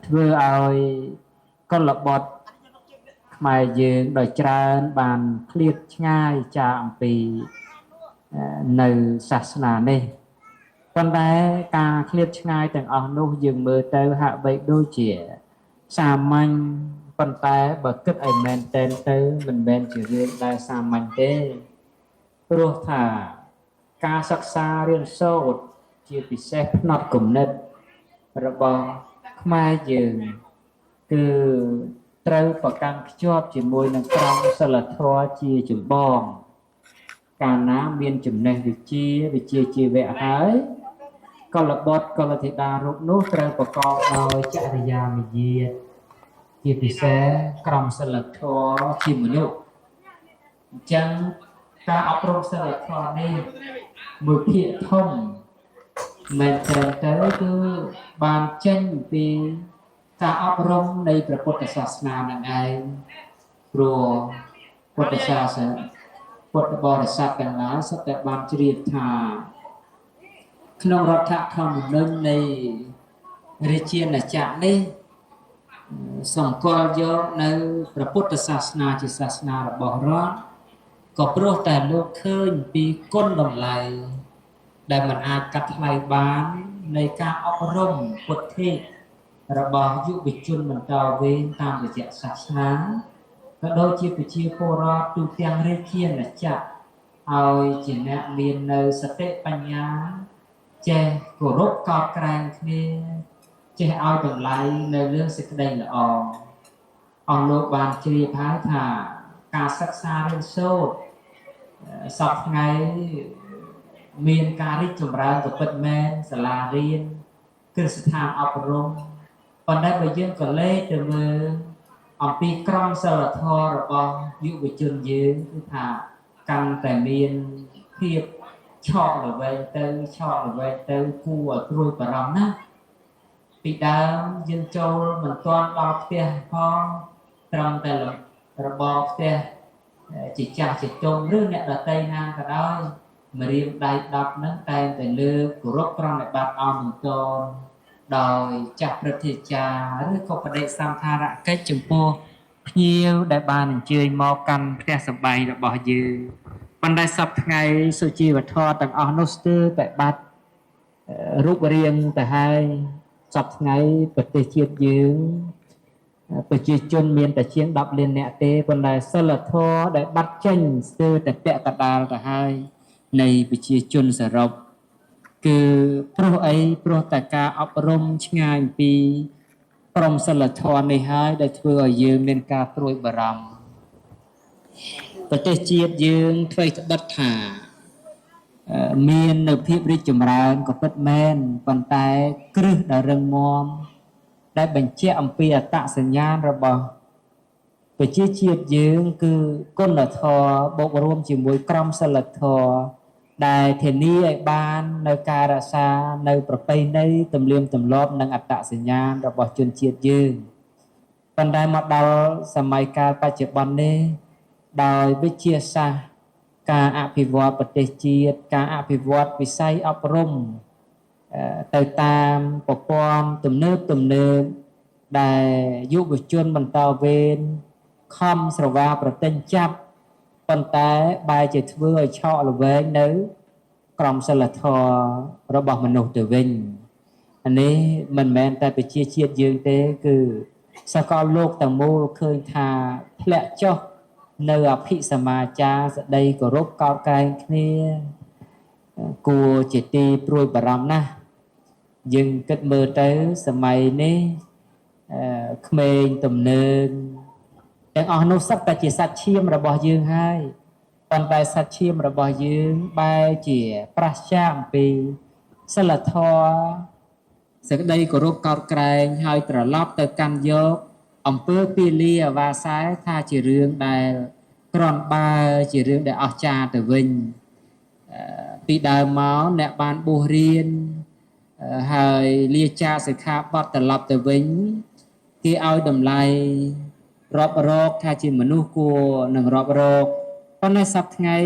ធ្វើឲ្យកុលបុត្រខ្មែរយើងដោយច្រើនបានឃ្លាតឆ្ងាយចាកអំពីនៅសាសនានេះប៉ុន្តែការឃ្លាតឆ្ងាយទាំងអស់នោះយើងមើលទៅហាក់បីដូចជាសាមញ្ញប៉ុន្តែបើគិតឲ្យមែនតែនទៅមិនមែនជារឿងដែលសាមញ្ញទេព្រោះថាការសិក្សារៀនសូត្រជាពិសេសផ្នត់គំនិតរបស់ខ្មែរយើងគឺត្រូវប្រកាន់ខ្ជាប់ជាមួយនឹងក្រមសីលធម៌ជាចម្បងកាលណាមានចំណេះវិជ្ជាជីវៈហើយកុលបុត្រកុលធីតារូបនោះត្រូវប្រកបដោយចរិយាមាយាទជាពិសេសក្រមសីលធម៌ជាមនុស្សអញ្ចឹងការអប់រំសីលធម៌នេះមួយភាគធំមែនតើគឺបានចេញពីការអប់រំនៃព្រះពុទ្ធសាសនានឹងឯងព្រោះពុទ្ធសាសនាពុទ្ធបរិស័ទទាំងឡាយសុទ្ធតែបានជ្រាបថាក្នុងរដ្ឋធម្មនុញ្ញនៃរាជាណាចក្រនេះសម្គាល់យកនៅព្រះពុទ្ធសាសនាជាសាសនារបស់រដ្ឋក៏ព្រោះតែលោកឃើញពីគុណតម្លៃដែលมันអាចកាត់ថ្លៃបាននៃការអប់រំពុទ្ធិរបស់យុវជនបន្តវេនតាមរយៈសាសនាក៏ដូចជាប្រជាពលរដ្ឋទូទាំងរាជាណាចក្រឲ្យជាអ្នកមាននៅសតិបញ្ញាចេះគោរពកោតក្រែងគ្នាចេះឲ្យតម្លៃនៅរឿងសេចក្តីល្អអង្គលោកបានជ្រាបហើយថាការសិក្សារៀនសូត្រសពថ្ងៃមានការរីកចម្រើនទៅពិតមែនសាលារៀនគ្រឹះស្ថានអប់រំប៉ុន្តែបើយើងក៏លេចទៅមើលអំពីក្រមសីលធម៌របស់យុវជនយើងគឺថាកាន់តែមានភាពឆក់ល្វែងទៅគួរឲ្យព្រួយបារម្ភណាស់ពីដើមយើងចូលមិនទាន់ដល់ផ្ទះផងត្រឹមតែរបស់ផ្ទះជាចាស់ជាទុំឬអ្នកដតីណាក៏ដោយម្រាមដៃ10ហ្នឹងតែងតែលើកគោរពប្រណិប័តអង្គមន្តរដោយចាស់ព្រឹទ្ធាចារ្យឬក៏បដិសន្ធារកិច្ចចំពោះភ្ញៀវដែលបានអញ្ជើញមកកាន់ផ្ទះសម្បែងរបស់យើងប៉ុន្តែសប្តាហ៍ថ្ងៃសុជីវធម៌ទាំងអស់នោះស្ទើរតែបាត់រូបរាងទៅហើយសប្តាហ៍ថ្ងៃប្រទេសជាតិយើងប្រជាជនមានតែជាង10លាននាក់ទេប៉ុន្តែសិលធម៌ដែលបាត់ចេញស្ទើរតែពាក់កណ្ដាលទៅហើយនៃប្រជាជនសរុបគឺព្រោះអីព្រោះតែការអប់រំឆ្ងាយពីក្រមសីលធម៌នេះហើយដែលធ្វើឲ្យយើងមានការព្រួយបារម្ភប្រទេសជាតិយើងថ្មីត្បិតថាមាននៅភាពរីកចម្រើនក៏ពិតមែនប៉ុន្តែគ្រឹះដែលរឹងមាំដែលបញ្ជាក់អំពីអត្តសញ្ញាណរបស់ប្រជាជាតិយើងគឺគុណធម៌បូករួមជាមួយក្រមសីលធម៌ដែលធានាឲ្យបាននៅការរក្សានៅប្រពៃណីទំនៀមទម្លាប់និងអត្តសញ្ញាណរបស់ជនជាតិយើងប៉ុន្តែមកដល់សម័យកាលបច្ចុប្បន្ននេះដោយវិទ្យាសាស្ត្រការអភិវឌ្ឍប្រទេសជាតិការអភិវឌ្ឍវិស័យអប់រំទៅតាមប្រព័ន្ធទំនើបដែលយុវជនបន្តវេនខំស្រវាប្រទិញចាប់ប៉ុន្តែបែរជាធ្វើឲ្យឆក់ល្វែងនៅក្រមសីលធម៌របស់មនុស្សទៅវិញនេះមិនមែនតែប្រជាជាតិយើងទេគឺសកលលោកទាំងមូលឃើញថាធ្លាក់ចុះនៅអភិសមាចារស្ដីគោរពកោតក្រែងគ្នាគួរជាទីព្រួយបារម្ភណាស់យើងគិតមើលទៅសម័យនេះក្មេងទំនើបទាំងអស់នោះសុទ្ធតែជាសាច់ឈាមរបស់យើងហើយប៉ុន្តែសាច់ឈាមរបស់យើងបែរជាប្រឆាំងអំពីសិលធម៌សេចក្តីគោរពកោតក្រែងហើយត្រឡប់ទៅកាន់យកអំពើពាលាអាវាសែថាជារឿងដែលក្រំបើជារឿងដែលអស្ចារ្យទៅវិញពីដើមមកអ្នកបានបួសរៀនហើយលាចាកសិក្ខាបទត្រឡប់ទៅវិញគេឲ្យតម្លៃរាប់រកថាជាមនុស្សគួរនឹងរាប់រកប៉ុន្តែសប្តាហ៍ថ្ងៃ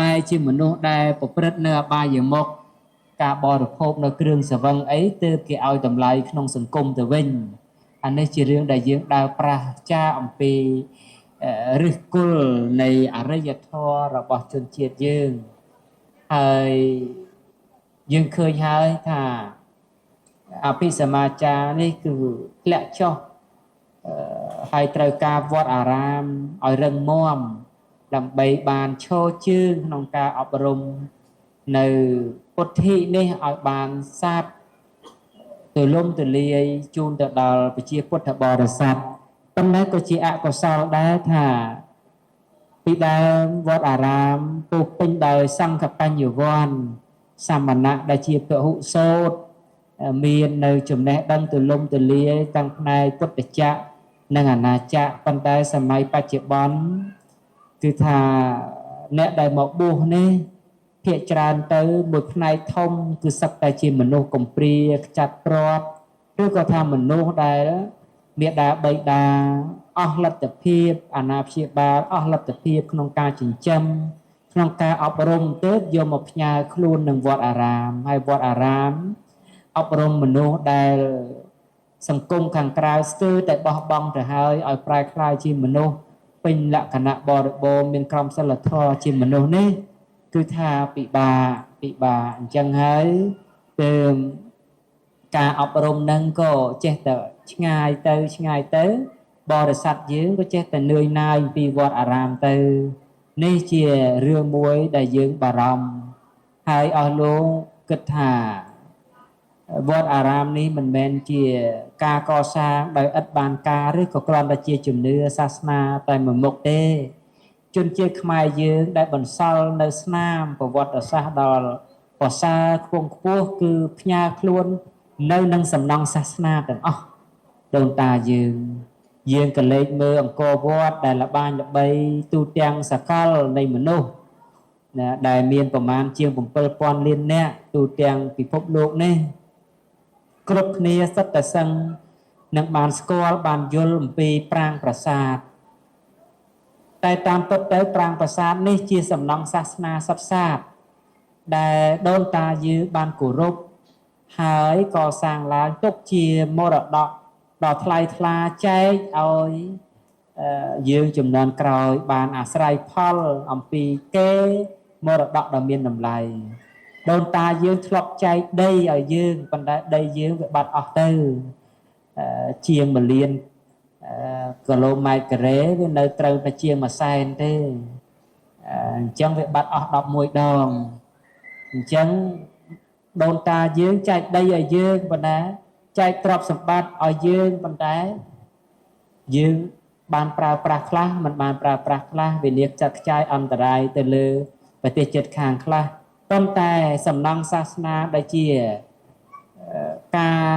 បែរជាមនុស្សដែលប្រព្រឹត្តនៅអបាយមុខការបរិភោគនៅគ្រឿងសង្វឹងអីទើបគេឲ្យតម្លៃក្នុងសង្គមទៅវិញ អានេះជារឿងដែលយើងដើរប្រាស់ចាអំពីឫសគល់នៃអរិយធម៌របស់ជនជាតិយើងហើយយើងឃើញហើយថាអភិសមាចារនេះគឺធ្លាក់ចុះហើយត្រូវការវត្តអារាមឲ្យរឹងមាំដើម្បីបានឈរជើងក្នុងការអប់រំនៅពុទ្ធិនេះឲ្យបានសាបទូលំទូលាយជូនទៅដល់ប្រជាពុទ្ធបរិស័ទប៉ុន្តែក៏ជាអកុសលដែរថាពីដើមវត្តអារាមពោពេញដោយសង្ឃបញ្ញវន្តសមណៈដែលជាពហុសូត្រមាននៅចំណេះដឹងទូលំទូលាយទាំងផ្នែកពុទ្ធចក្រនិងអនាចក្រប៉ុន្តែសម័យបច្ចុប្បន្នគឺថាអ្នកដែលមកបួសនេះភាគច្រើនទៅមួយផ្នែកធំគឺសឹកតែជាមនុស្សកំព្រាខ្ចាត់ព្រាត់ឬក៏ថាមនុស្សដែលមេដាបៃតាអស់លទ្ធភាពអាណាព្យាបាលអស់លទ្ធភាពក្នុងការចិញ្ចឹមក្នុងការអប់រំទើបយកមកផ្ញើខ្លួននឹងវត្តអារាមហើយវត្តអារាមអប់រំមនុស្សដែលសង្គមខាងក្រៅស្ទើរតែបោះបង់ទៅហើយឲ្យប្រែក្លាយជាមនុស្សពេញលក្ខណៈបរិបូរណ៍មានក្រមសីលធម៌ជាមនុស្សនេះគឺថាពិបាកអញ្ចឹងហើយទើបការអប់រំនឹងក៏ចេះតែឆ្ងាយទៅបរិស័ទយើងក៏ចេះតែនឿយណាយពីវត្តអារាមទៅនេះជារឿងមួយដែលយើងបារម្ភហើយអស់លោកគិតថាវត្តអារាមនេះមិនមែនជាការកសាងដោយឥតបានការឬក៏គ្រាន់តែជាជំនឿសាសនាតែមួយមុខទេជនជាតិខ្មែរយើងដែលបន្សល់នៅស្នាមប្រវត្តិសាស្ត្រដល់ប្រសើរខ្ពង់ខ្ពស់គឺផ្ញើខ្លួននៅនឹងសំណង់សាសនាទាំងអស់ដូនតាយើងក៏លេចមើលអង្គរវត្តដែលល្បាញល្បីទូទាំងសកលនៃមនុស្សដែលមានប្រមាណជាង 7,000 លាននាក់ទូទាំងពិភពលោកនេះគ្រប់គ្នាសិតតែសឹងនឹងបានស្គាល់បានយល់អំពីប្រាង្គប្រាសាទតែតាមពិតទៅប្រាង្គប្រាសាទនេះជាសំណង់សាសនាសុទ្ធសាធដែលដូនតាយើងបានគោរពហើយកសាងឡើងទុកជាមរតកដ៏ថ្លៃថ្លាចែកឲ្យយើងជំនាន់ក្រោយបានអាស្រ័យផលអំពីគេមរតកដ៏មានតម្លៃដូនតាយើងធ្លាប់ចែកដីឲ្យយើងប៉ុន្តែដីយើងវាបាត់អស់ទៅជាង1លានគីឡូម៉ែត្រការ៉េវានៅត្រូវតែជាង1សែនទេអញ្ចឹងវាបាត់អស់11ដងអញ្ចឹងដូនតាយើងចែកដីឲ្យយើងប៉ុន្តែចែកទ្រព្យសម្បត្តិឲ្យយើងប៉ុន្តែយើងបានប្រើប្រាស់ខ្លះមិនបានប្រើប្រាស់ខ្លះវិនិច្ឆ័យចាត់ខ្ចាយអន្តរាយទៅលើប្រទេសជិតខាងខ្លះប៉ុន្តែសំណង់សាសនាដែលជាការ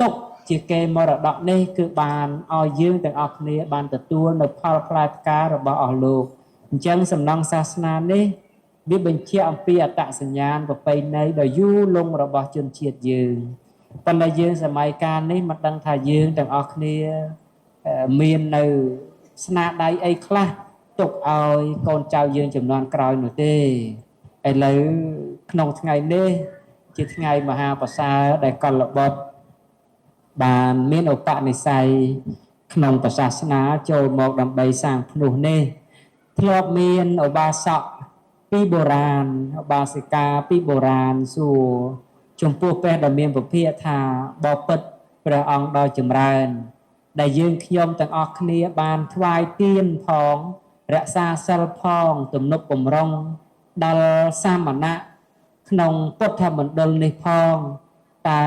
ទុកជាគេមរតកនេះគឺបានឲ្យយើងទាំងអស់គ្នាបានទទួលនៅផលផ្លែផ្ការបស់អស់លោកអញ្ចឹងសំណង់សាសនានេះវាបញ្ជាក់អំពីអត្តសញ្ញាណប្រពៃណីដ៏យូរលង់របស់ជនជាតិយើងប៉ុន្តែយើងសម័យកាលនេះមិនដឹងថាយើងទាំងអស់គ្នាមាននៅស្នាដៃអីខ្លះទុកឲ្យកូនចៅយើងចំនួនក្រោយនោះទេឥឡូវក្នុងថ្ងៃនេះជាថ្ងៃមហាប្រសើរដែលកលបុត្របានមានឧបនិស្ស័យក្នុងសាសនាចូលមកដើម្បីសាងភ្នោះនេះធ្លាប់មានឧបាសកពីបុរាណឧបាសិកាពីបុរាណសួរចំពោះព្រះដ៏មានពភាកថាបបិទ្ធព្រះអង្គដ៏ចម្រើនដែលយើងខ្ញុំទាំងអស់គ្នាបានថ្វាយទានផងរក្សាសិលផងទំនុកបំរុងដល់សាមណៈក្នុងពុទ្ធមណ្ឌលនេះផងតែ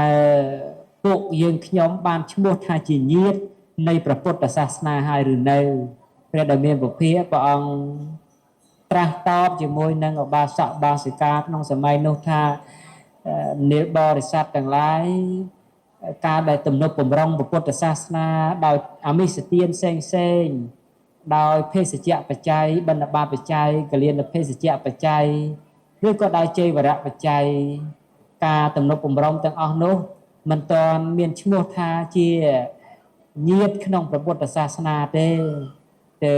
ពួកយើងខ្ញុំបានឈ្មោះថាជាញាតិនៃព្រះពុទ្ធសាសនាហើយឬនៅព្រះដ៏មានពភាកព្រះអង្គត្រាស់តបជាមួយនឹងឧបាសកបាសិកាក្នុងសម័យនោះថានាលបរិស័ទទាំងឡាយការដែលទំនុកបំរុងពុទ្ធសាសនាដោយអាមិសទានផ្សេងដោយភេសជ្ជៈបច្ច័យបណ្ឌបាតបច្ច័យកលៀនភេសជ្ជៈបច្ច័យឬក៏ដោយជ័យវរៈបច្ច័យការទំនុកបំរុងទាំងអស់នោះមិនទាន់មានឈ្មោះថាជាញាតិក្នុងព្រះពុទ្ធសាសនាទេតែ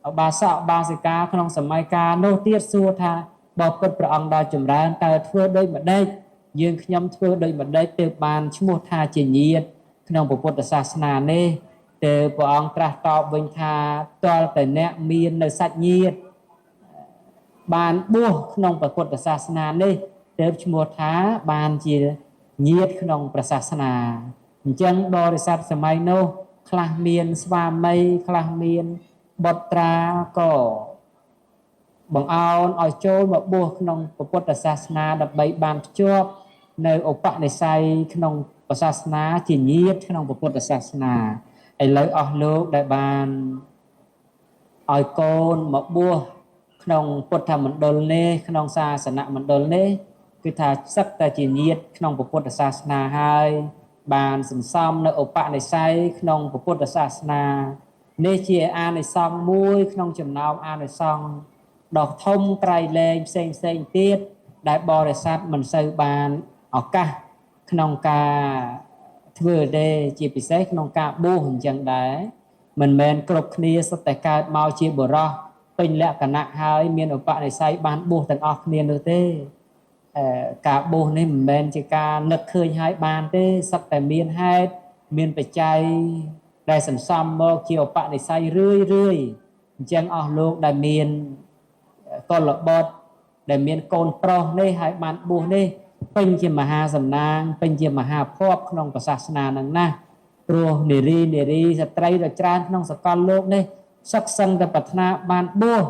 ឧបាសកឧបាសិកាក្នុងសម័យកាលនោះទៀតសួរថាបបិទ្ធព្រះអង្គដ៏ចម្រើនតើធ្វើដូចម្ដេចយើងខ្ញុំធ្វើដូចម្ដេចទើបបានឈ្មោះថាជាញាតិ ក្នុងពុទ្ធសាសនានេះទើបព្រះអង្គត្រាស់តបវិញថាតលតែអ្នកមាននៅសាច់ញាតិបានបួសក្នុងពុទ្ធសាសនានេះទើបឈ្មោះថាបានជាញាតិក្នុងព្រះសាសនាអញ្ចឹងបរិស័ទសម័យនោះខ្លះមានស្វាមីខ្លះមានបុត្រាក៏បង្អោនឲ្យចូលមកបួសក្នុងពុទ្ធសាសនាដើម្បីបានភ្ជាប់នៅឧបនិស្ស័យក្នុងព្រះសាសនាជាញាតិក្នុងពុទ្ធសាសនាឥឡូវអស់លោកដែលបានឲ្យកូនមកបួសក្នុងពុទ្ធមណ្ឌលនេះក្នុងសាសនមណ្ឌលនេះគឺថាសឹកតែជាញាតិក្នុងពុទ្ធសាសនាហើយបានសន្សំនៅឧបនិស្ស័យក្នុងពុទ្ធសាសនានេះជាអានិសង្សមួយក្នុងចំណោមអានិសង្សដ៏ធំក្រៃលែងផ្សេងទៀតដែលបរិស័ទមិនសូវបានឱកាសក្នុងការធ្វើទេជាពិសេសក្នុងការបួសអញ្ចឹងដែរមិនមែនគ្រប់គ្នាសុទ្ធតែកើតមកជាបុរសពេញលក្ខណៈហើយមានឧបនិស្ស័យបានបួសទាំងអស់គ្នានោះទេការបួសនេះមិនមែនជាការនឹកឃើញហើយបានទេសុទ្ធតែមានហេតុមានបច្ច័យដែលសន្សំមកជាឧបនិស្ស័យរឿយអញ្ចឹងអស់លោកដែលមានកុលបុត្រដែលមានកូនប្រុសនេះហើយបានបួសនេះពេញជាមហាសំណាងពេញជាមហាភ័ព្វក្នុងព្រះសាសនានឹងណាព្រោះនារីស្ត្រីដ៏ច្រើនក្នុងសកលលោកនេះសិក្សាតែប្រាថ្នាបានបួស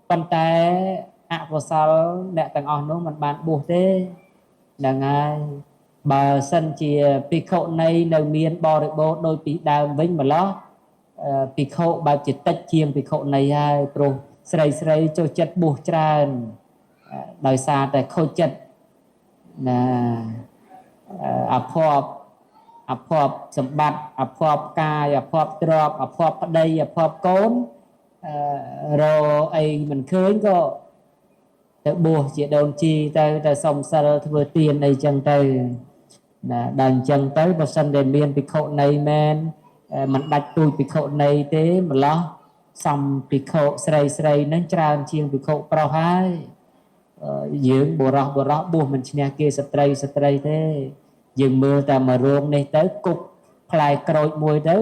ប៉ុន្តែអកុសលអ្នកទាំងអស់នោះមិនបានបួសទេហ្នឹងហើយបើសិនជាភិក្ខុនីនៅមានបរិបូរណ៍ដោយពីដើមវិញម្ល៉េះភិក្ខុបើជាតិចជាងភិក្ខុនីហើយព្រោះស្រីចូលចិត្តបួសច្រើនដោយសារតែខូចចិត្តណាអភ័ព្វសម្បត្តិអភ័ព្វកាយអភ័ព្វទ្រព្យអភ័ព្វប្តីអភ័ព្វកូនរអីមិនឃើញក៏ទៅបួសជាដូនជីទៅសុំសិលធ្វើទានអីចឹងទៅណាដល់អញ្ចឹងទៅបើសិនតែមានភិក្ខុនីមែនមិនដាច់ទូចភិក្ខុនីទេម្ល៉េះសំភិក្ខុស្រីហ្នឹងច្រើនជាងភិក្ខុប្រុសហើយយើងបុរសបួសមិនឈ្នះគេស្ត្រីទេយើងមើលតែមករោងនេះទៅគប់ផ្លែក្រូចមួយទៅ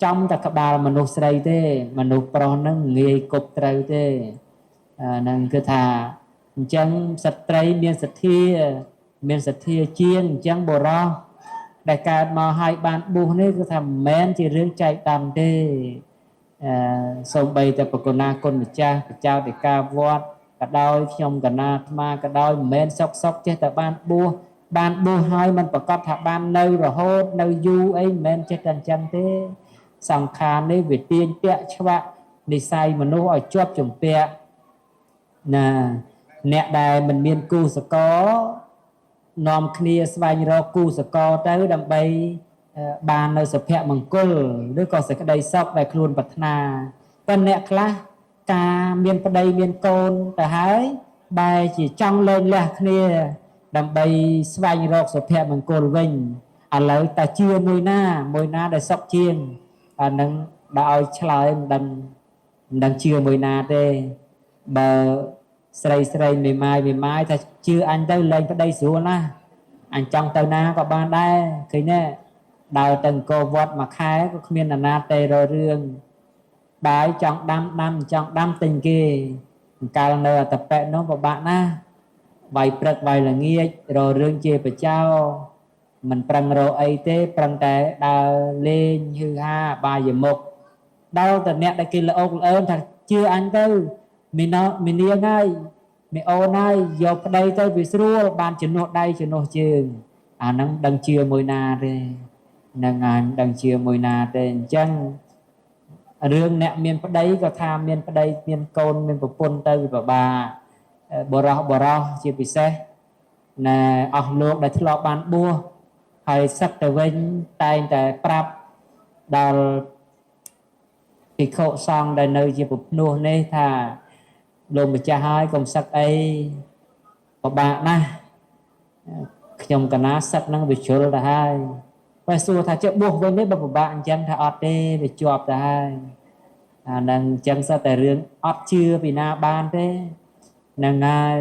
ចំតែក្បាលមនុស្សស្រីទេមនុស្សប្រុសហ្នឹងងាយគប់ត្រូវទេហ្នឹងគឺថាអញ្ចឹងស្ត្រីមានសទ្ធាជាងអញ្ចឹងបុរសដែលកើតមកឲ្យបានបួសនេះគឺថាមិនមែនជារឿងចែកដាំទេសូម្បីតែប្រគុណាគុណម្ចាស់បចៅតិកាវត្តក៏ដោយខ្ញុំកណាអាត្មាក៏ដោយមិនមែនសុកចេះតែបានបួសហើយมันប្រកាសថាបាននៅរហូតនៅយូរអីមិនមែនចេះតែអញ្ចឹងទេសង្ខារនេះវាទាញពាក់ឆ្វាក់និស្ស័យមនុស្សឲ្យជាប់ជំពាក់ណាអ្នកដែលមិនមានគូសកលនាំគ្នាស្វែងរកគូសកលទៅដើម្បីបាននៅសុភមង្គលឬក៏សេចក្តីសុខដែលខ្លួនប្រាថ្នាតែអ្នកខ្លះការមានប្តីមានកូនទៅហើយបែរជាចង់លែងលះគ្នាដើម្បីស្វែងរកសុភមង្គលវិញឥឡូវតែជឿមួយណាដែលសុខជាងអានឹងដល់ឲ្យឆ្លើយមិនដឹងជឿមួយណាទេបើស្រីមេម៉ាយថាជឿអញទៅលែងប្តីស្រួលណាអញចង់ទៅណាក៏បានដែរឃើញទេដើរទៅអង្គរវត្តមួយខែក៏គ្មាននរណាទេររឿងបាយចង់ដាំទិញគេកាលនៅអតបៈនោះពិបាកណាស់វាយព្រឹកវាយល្ងាចររឿងជាបចោមិនប្រឹងរកអីទេប្រឹងតែដើរលេងហឺហាបាយមុខដល់តែអ្នកដែលគេល្អកល្អើនថាជឿអញទៅមីនាងហើយមីអូនហើយយកប្តីទៅវាស្រួលបានជំនួសដៃជំនួសជើងអាហ្នឹងដឹងជឿមួយណាទេហ្នឹងហើយដឹងជឿមួយណាទេអញ្ចឹងរឿងអ្នកមានប្តីក៏ថាមានប្តីមានកូនមានប្រពន្ធទៅវាពិបាកបរោះជាពិសេសណែអស់លោកដែលធ្លាប់បានបួសហើយសឹកទៅវិញតែងតែប្រាប់ដល់ភិក្ខុសង្ឃដែលនៅជាពុភ្នោះនេះថាលោកម្ចាស់ហើយកុំសឹកអីពិបាកណាស់ខ្ញុំកណាសឹកនឹងវាជ្រុលទៅហើយបើសួរថាជិះបួសវិញនេះបើពិបាកអញ្ចឹងថាអត់ទេវាជាប់ទៅហើយអានឹងអញ្ចឹងសិតតែរឿងអត់ជឿពីណាបានទេហ្នឹងហើយ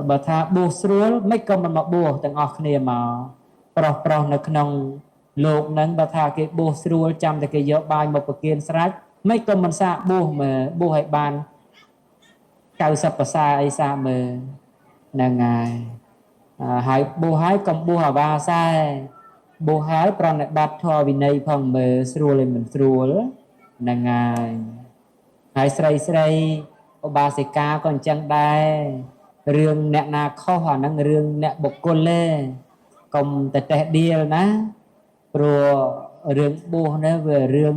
បើថាបួសស្រួលមិនក៏មិនមកបួសទាំងអស់គ្នាមក ប្រុសនៅក្នុងលោកហ្នឹងបើថាគេបួសស្រួលចាំតែគេយកបាយមកប្រគេនស្រេចមិនក៏មិនសាកបួសមើលបួសឲ្យបាន90ភាសាអីសាកមើលហ្នឹងហើយបួសហើយកុំបួសអាវាសែបួសហើយប្រណិប័តធម៌វិន័យផងមើលស្រួលឲ្យមិនស្រួលហ្នឹងហើយស្រីឧបាសិកាក៏អញ្ចឹងដែររឿងអ្នកណាខុសអាហ្នឹងរឿងអ្នកបុគ្គលទេកុំតែតេះដៀលណាព្រោះរឿងបួសនេះវារឿង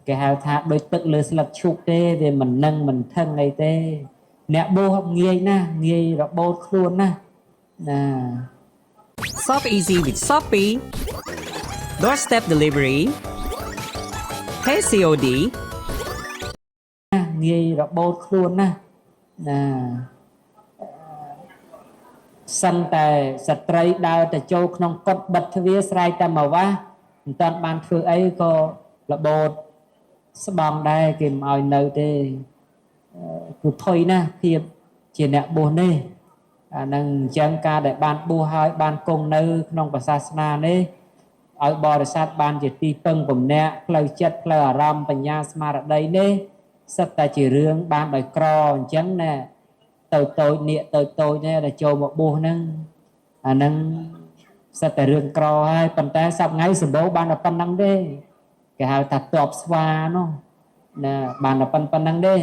គេហៅថាដូចទឹកលើស្លឹកឈូកទេវាមិននឹងមិនថឹងអីទេអ្នកបួសងាយណាស់ងាយរបូតខ្លួនណាណា Shop easy with Shopee Doorstep Delivery Pay COD ងាយរបូតខ្លួនណាណាសិនតែស្ត្រីដើរទៅចូលក្នុងកុដិបិទទ្វារស្រែកតែមកវាមិនតាន់បានធ្វើអីក៏របូតស្បង់ដែរគេមិនឲ្យនៅទេគឺថុយណាស់ភាពជាអ្នកបួសនេះអានឹងអញ្ចឹងការដែលបានបួសហើយបានគង់នៅក្នុងសាសនានេះឲ្យបរិស័ទបានជាទីពឹងពំនាក់ផ្លូវចិត្តផ្លូវអារម្មណ៍បញ្ញាស្មារតីនេះសិតតែជារឿងបានដោយក្រអញ្ចឹងណាតូចនេះតូចនេះដែលចូលមកបួសហ្នឹងអាហ្នឹងសិតតែរឿងក្រហើយប៉ុន្តែសប្ងៃសម្បូរបានតែប៉ុណ្្នឹងទេគេហៅថាតបស្វានោះណាបានតែប៉ុណ្្នឹងទេ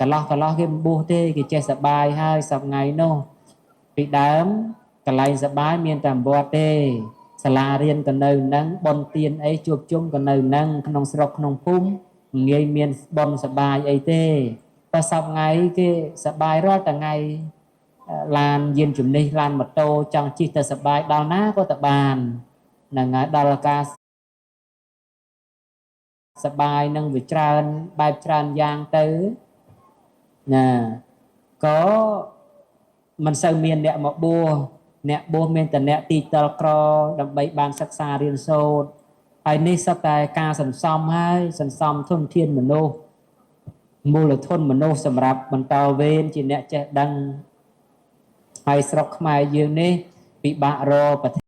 កន្លោះគេមិនបួសទេគេចេះសបាយហើយសប្ងៃនោះពីដើមកន្លែងសបាយមានតែវត្តទេសាលារៀនក៏នៅហ្នឹងបនទៀនអីជួបជុំក៏នៅហ្នឹងក្នុងស្រុកក្នុងភូមិងាយមានបនសបាយអីទេតែសប្ងៃគេសបាយរាល់ថ្ងៃឡានយានជំនិះឡានម៉ូតូចង់ជិះទៅសបាយដល់ណាក៏ទៅបានហ្នឹងហើយដល់ការសបាយនឹងវាច្រើនបែបច្រើនយ៉ាងទៅណាក៏មិនសូវមានអ្នកមកបួសអ្នកបួសមានតែអ្នកទីតលក្រដើម្បីបានសិក្សារៀនសូត្រហើយនេះសុទ្ធតែការសន្សំហើយសន្សំធនធានមនុស្សមូលធនមនុស្សសម្រាប់បន្តវេនជាអ្នកចេះដឹងហើយស្រុកខ្មែរយើងនេះពិបាករក